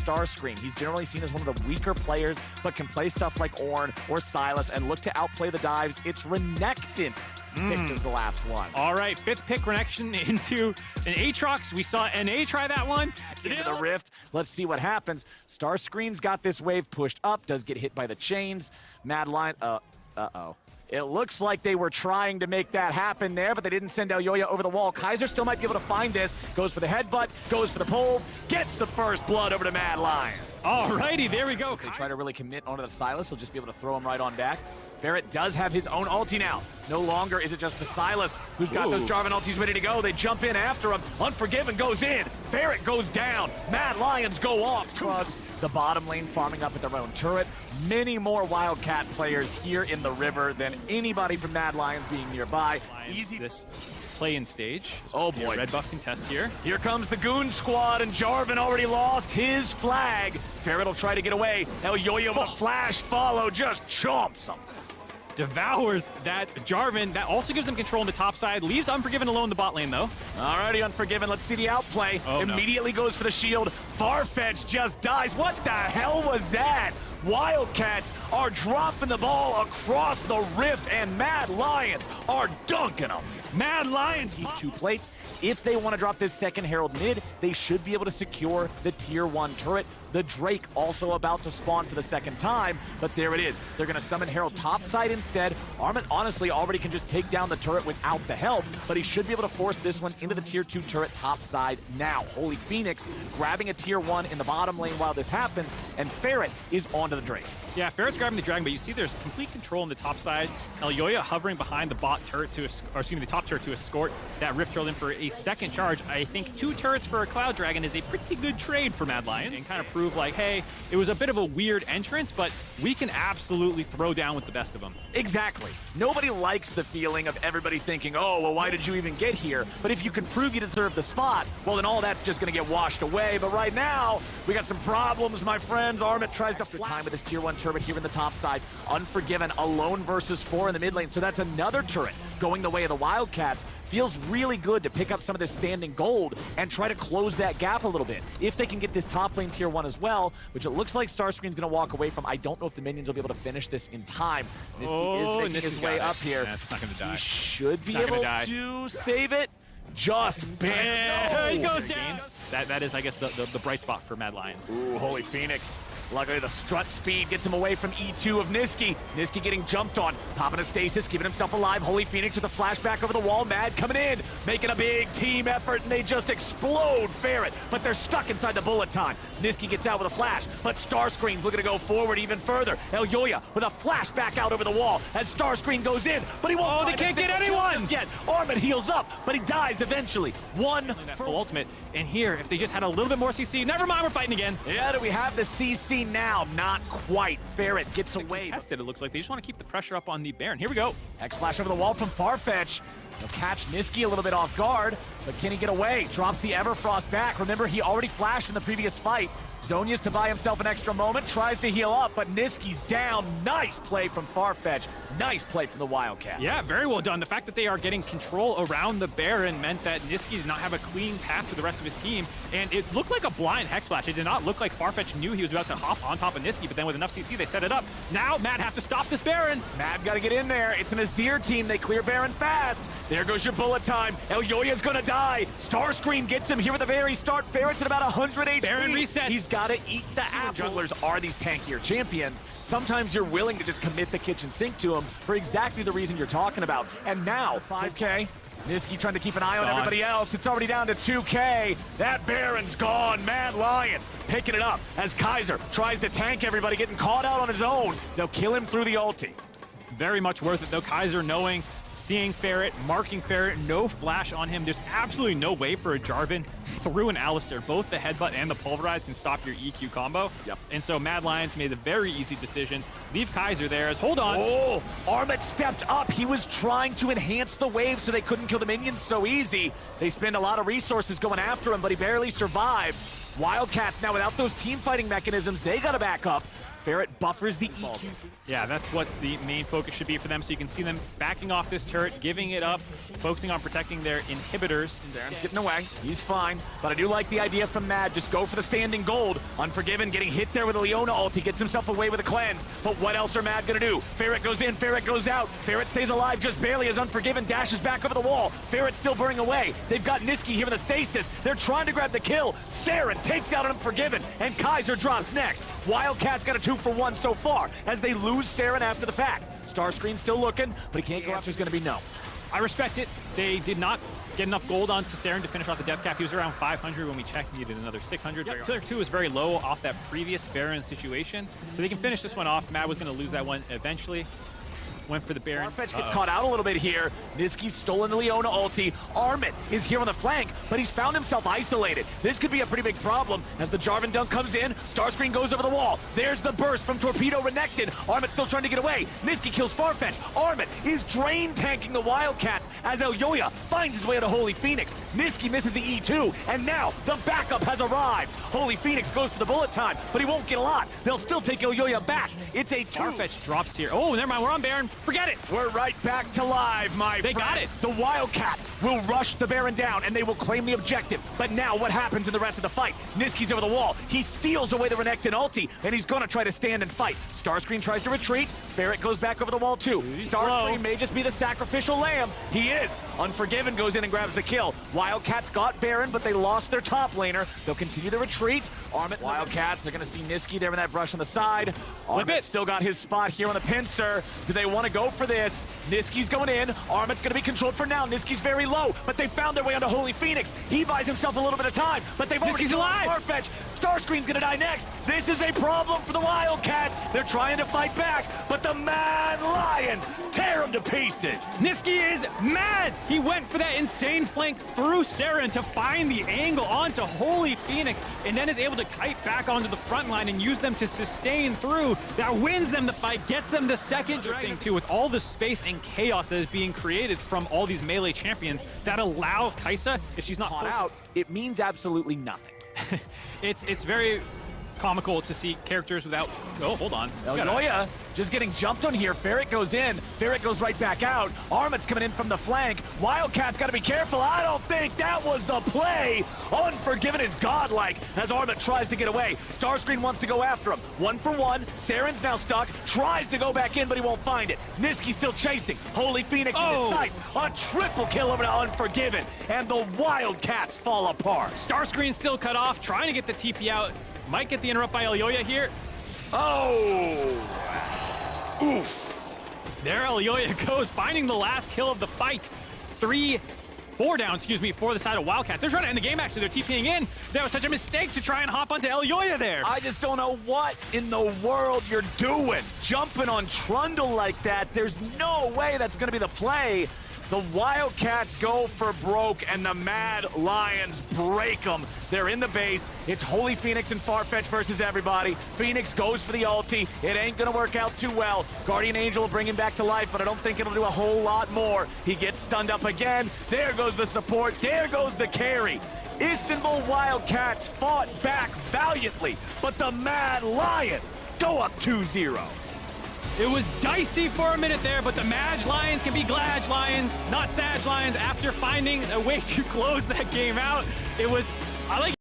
Starscream. He's generally seen as one of the weaker players, but can play stuff like Ornn or Silas and look to outplay the dives. It's Renekton picked as the last one. All right, 5th pick Renection into an Aatrox. We saw NA try that one. Into the rift. Let's see what happens. Starscream's got this wave pushed up, does get hit by the chains. Mad Lion, uh-oh. It looks like they were trying to make that happen there, but they didn't send Elyoya over the wall. Kaiser still might be able to find this. Goes for the headbutt, goes for the pole, gets the first blood over to Mad Lion. Alrighty, there we go. If they try to really commit onto the Silas, he'll just be able to throw him right on back. Ferret does have his own ulti now. No longer is it just the Silas who's got those Jarvan ultis ready to go. They jump in after him. Unforgiven goes in. Ferret goes down. Mad Lions go off. Clubs the bottom lane farming up at their own turret. Many more Wildcat players here in the river than anybody from Mad Lions being nearby. Easy this play-in stage. Oh boy. Red buff contest here. Here comes the Goon Squad, and Jarvan already lost his flag. Ferret will try to get away. Elyoya with a flash follow just chomps him. Devours that Jarvan. That also gives them control on the top side. Leaves Unforgiven alone in the bot lane, though. Alrighty, Unforgiven. Let's see the outplay. Immediately goes for the shield. Farfetch just dies. What the hell was that? Wildcats are dropping the ball across the rift, and Mad Lions are dunking them. Mad Lions need 2 plates. If they want to drop this second Herald mid, they should be able to secure the tier 1 turret. The Drake also about to spawn for the second time, but there it is. They're going to summon Herald topside instead. Armin honestly already can just take down the turret without the help, but he should be able to force this one into the tier 2 turret topside now. Holy Phoenix grabbing a tier 1 in the bottom lane while this happens, and Ferret is onto the Drake. Yeah, Ferret's grabbing the dragon, but you see there's complete control on the top side. Elyoya hovering behind the bot turret to, or excuse me, the top turret to escort that Rift Herald in for a second charge. I think 2 turrets for a Cloud Dragon is a pretty good trade for Mad Lions, and kind of prove like, hey, it was a bit of a weird entrance, but we can absolutely throw down with the best of them. Exactly. Nobody likes the feeling of everybody thinking, oh, well, why did you even get here? But if you can prove you deserve the spot, well, then all that's just going to get washed away. But right now, we got some problems, my friends. Armit tries to time with his tier 1 turret here in the top side. Unforgiven alone versus 4 in the mid lane, so that's another turret going the way of the Wildcats. Feels really good to pick up some of this standing gold and try to close that gap a little bit. If they can get this top lane tier 1 as well, which it looks like Starscream's going to walk away from. I don't know if the minions will be able to finish this in time. Niski is making his way up here. Yeah, it's not going to die. He should be able to save it. Just barely. He goes down. That is, I guess, the bright spot for Mad Lions. Ooh, Holy Phoenix. Luckily, the strut speed gets him away from E2 of Niski. Niski getting jumped on, popping a stasis, keeping himself alive. Holy Phoenix with a flashback over the wall. Mad coming in, making a big team effort, and they just explode Ferret. But they're stuck inside the bullet time. Niski gets out with a flash, but Starscream's looking to go forward even further. Elyoya with a flashback out over the wall as Starscream goes in, but he won't. Oh, they can't get anyone yet. Armin heals up, but he dies eventually. One for ultimate. And here, if they just had a little bit more CC, never mind, we're fighting again. Yeah, do we have the CC now? Not quite. Ferret gets away. Contested, it looks like they just want to keep the pressure up on the Baron. Here we go. Hex flash over the wall from Farfetch. He'll catch Niski a little bit off guard, but can he get away? Drops the Everfrost back. Remember, he already flashed in the previous fight. Zonia's to buy himself an extra moment, tries to heal up, but Niski's down. Nice play from Farfetch. Nice play from the Wildcat. Yeah, very well done. The fact that they are getting control around the Baron meant that Niski did not have a clean path to the rest of his team, and it looked like a blind Hex Flash. It did not look like Farfetch knew he was about to hop on top of Niski, but then with enough CC, they set it up. Now, Mad have to stop this Baron. Mad got to get in there. It's an Azir team. They clear Baron fast. There goes your bullet time. Elyoya's going to die. Starscream gets him here at the very start. Ferret's at about 100 HP. Baron reset. He's got to eat the apple. Junglers are these tankier champions. Sometimes you're willing to just commit the kitchen sink to them for exactly the reason you're talking about. And now, 5K. Niski trying to keep an eye on everybody else. It's already down to 2K. That Baron's gone. Mad Lions picking it up as Kaiser tries to tank everybody, getting caught out on his own. They'll kill him through the ulti. Very much worth it, though. Kaiser knowing, seeing Ferret, marking Ferret, no flash on him. There's absolutely no way for a Jarvan through an Alistair. Both the headbutt and the pulverize can stop your EQ combo. Yep. And so Mad Lions made a very easy decision. Leave Kaiser there as, hold on. Oh, Armit stepped up. He was trying to enhance the wave so they couldn't kill the minions so easy. They spend a lot of resources going after him, but he barely survives. Wildcats now without those team fighting mechanisms, they gotta back up. Ferret buffers the EQ. Yeah, that's what the main focus should be for them. So you can see them backing off this turret, giving it up, focusing on protecting their inhibitors. Darren's getting away. He's fine. But I do like the idea from Mad. Just go for the standing gold. Unforgiven getting hit there with a Leona ult. He gets himself away with a cleanse. But what else are Mad going to do? Ferret goes in. Ferret goes out. Ferret stays alive just barely as Unforgiven dashes back over the wall. Ferret's still burning away. They've got Niski here in the stasis. They're trying to grab the kill. Saren takes out Unforgiven. And Kaiser drops next. Wildcat's got a 2-for-1 so far as they lose Saren after the fact. Starscreen's still looking, but he can't go after. It's going to be no. I respect it. They did not get enough gold onto Saren to finish off the death cap. He was around 500 when we checked. He needed another 600. Yep. Tier 2 was very low off that previous Baron situation. So they can finish this one off. Mad was going to lose that one eventually. Went for the Baron. Farfetch gets caught out a little bit here. Niski's stolen the Leona ulti. Armit is here on the flank, but he's found himself isolated. This could be a pretty big problem as the Jarvan dunk comes in. Starscreen goes over the wall. There's the burst from Torpedo Renekton. Armit still trying to get away. Niski kills Farfetch. Armit is drain tanking the Wildcats as Elyoya finds his way to Holy Phoenix. Niski misses the E2, and now the backup has arrived. Holy Phoenix goes for the bullet time, but he won't get a lot. They'll still take Elyoya back. It's a 2. Farfetch drops here. Oh, never mind. We're on Baron. Forget it. We're right back to live, my friend. They got it. The Wildcats will rush the Baron down, and they will claim the objective. But now what happens in the rest of the fight? Niski's over the wall. He steals away the Renekton ulti, and he's going to try to stand and fight. Starscreen tries to retreat. Ferret goes back over the wall, too. Starscreen may just be the sacrificial lamb. He is. Unforgiven goes in and grabs the kill. Wildcats got Baron, but they lost their top laner. They'll continue the retreat. Armit Wildcats, they're going to see Niski there in that brush on the side. Armit still got his spot here on the pincer. Do they want to go for this? Niski's going in. Armit's going to be controlled for now. Niski's very low, but they found their way onto Holy Phoenix. He buys himself a little bit of time, but they've already killed Farfetch. Starscreen's going to die next. This is a problem for the Wildcats. They're trying to fight back, but the Mad Lions tear him to pieces. Niski is mad. He went for that insane flank through Saren to find the angle onto Holy Phoenix, and then is able to kite back onto the front line and use them to sustain through. That wins them the fight, gets them the second thing too, with all the space and chaos that is being created from all these melee champions that allows Kai'Sa, if she's not caught out, it means absolutely nothing. It's very comical to see characters without... Oh, hold on. Elyoya just getting jumped on here. Ferret goes in. Ferret goes right back out. Armit's coming in from the flank. Wildcat's got to be careful. I don't think that was the play. Unforgiven is godlike as Armit tries to get away. Starscreen wants to go after him. 1-for-1. Saren's now stuck. Tries to go back in, but he won't find it. Niski's still chasing. Holy Phoenix in his sights. A triple kill over to Unforgiven. And the Wildcats fall apart. Starscreen's still cut off, trying to get the TP out. Might get the interrupt by Elyoya here. Oh! Oof. There Elyoya goes, finding the last kill of the fight. 4 down, for the side of Wildcats. They're trying to end the game, actually. They're TPing in. That was such a mistake to try and hop onto Elyoya there. I just don't know what in the world you're doing. Jumping on Trundle like that, there's no way that's going to be the play. The Wildcats go for broke, and the Mad Lions break them. They're in the base. It's Holy Phoenix and Farfetch versus everybody. Phoenix goes for the ulti. It ain't going to work out too well. Guardian Angel will bring him back to life, but I don't think it'll do a whole lot more. He gets stunned up again. There goes the support. There goes the carry. Istanbul Wildcats fought back valiantly, but the Mad Lions go up 2-0. It was dicey for a minute there, but the Mad Lions can be Glad Lions, not Sag Lions, after finding a way to close that game out. I like